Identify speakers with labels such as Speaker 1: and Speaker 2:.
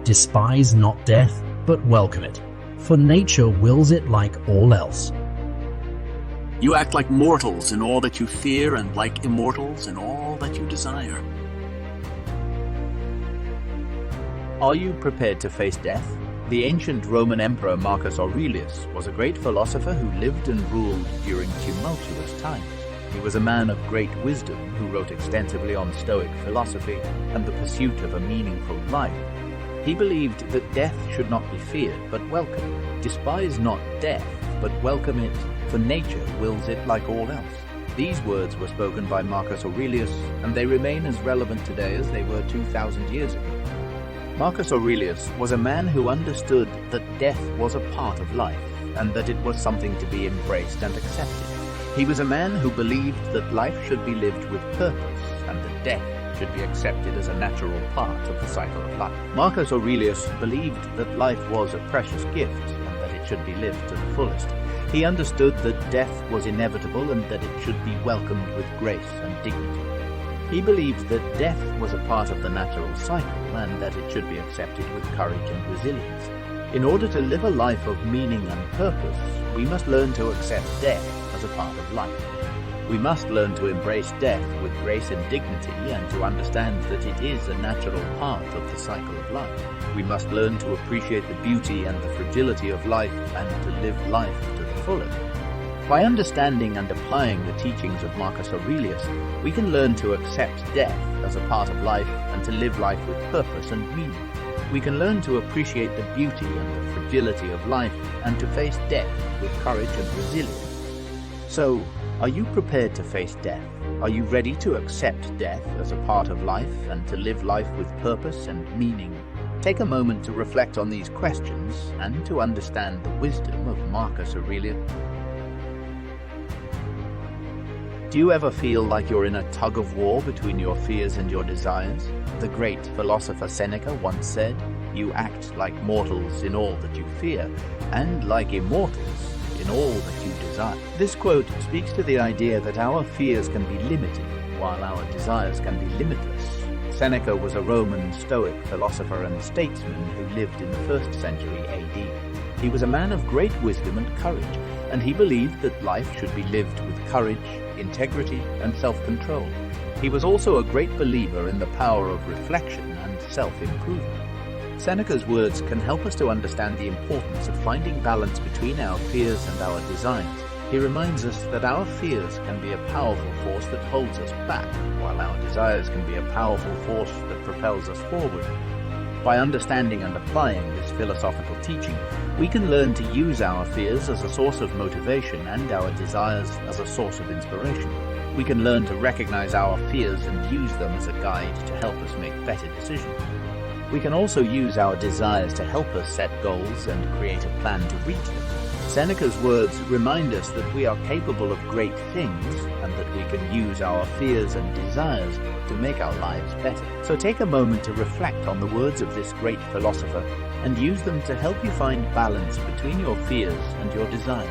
Speaker 1: Despise not death, but welcome it, for nature wills it like all else.
Speaker 2: You act like mortals in all that you fear, and like immortals in all that you desire.
Speaker 3: Are you prepared to face death? The ancient Roman Emperor Marcus Aurelius was a great philosopher who lived and ruled during tumultuous times. He was a man of great wisdom who wrote extensively on Stoic philosophy and the pursuit of a meaningful life. He believed that death should not be feared, but welcomed. Despise not death, but welcome it, for nature wills it like all else. These words were spoken by Marcus Aurelius, and they remain as relevant today as they were 2,000 years ago. Marcus Aurelius was a man who understood that death was a part of life, and that it was something to be embraced and accepted. He was a man who believed that life should be lived with purpose, and that death should be accepted as a natural part of the cycle of life. Marcus Aurelius believed that life was a precious gift, and that it should be lived to the fullest. He understood that death was inevitable and that it should be welcomed with grace and dignity. He believed that death was a part of the natural cycle and that it should be accepted with courage and resilience. In order to live a life of meaning and purpose, we must learn to accept death as a part of life. We must learn to embrace death with grace and dignity and to understand that it is a natural part of the cycle of life. We must learn to appreciate the beauty and the fragility of life and to live life to the fullest. By understanding and applying the teachings of Marcus Aurelius, we can learn to accept death as a part of life and to live life with purpose and meaning. We can learn to appreciate the beauty and the fragility of life and to face death with courage and resilience. So, are you prepared to face death? Are you ready to accept death as a part of life and to live life with purpose and meaning? Take a moment to reflect on these questions and to understand the wisdom of Marcus Aurelius. Do you ever feel like you're in a tug-of-war between your fears and your desires? The great philosopher Seneca once said, "You act like mortals in all that you fear, and like immortals in all that you desire." This quote speaks to the idea that our fears can be limited, while our desires can be limitless. Seneca was a Roman Stoic philosopher and statesman who lived in the 1st century AD. He was a man of great wisdom and courage, and he believed that life should be lived with courage, integrity, and self-control. He was also a great believer in the power of reflection and self-improvement. Seneca's words can help us to understand the importance of finding balance between our fears and our desires. He reminds us that our fears can be a powerful force that holds us back, while our desires can be a powerful force that propels us forward. By understanding and applying this philosophical teaching, we can learn to use our fears as a source of motivation and our desires as a source of inspiration. We can learn to recognize our fears and use them as a guide to help us make better decisions. We can also use our desires to help us set goals and create a plan to reach them. Seneca's words remind us that we are capable of great things and that we can use our fears and desires to make our lives better. So take a moment to reflect on the words of this great philosopher and use them to help you find balance between your fears and your desires.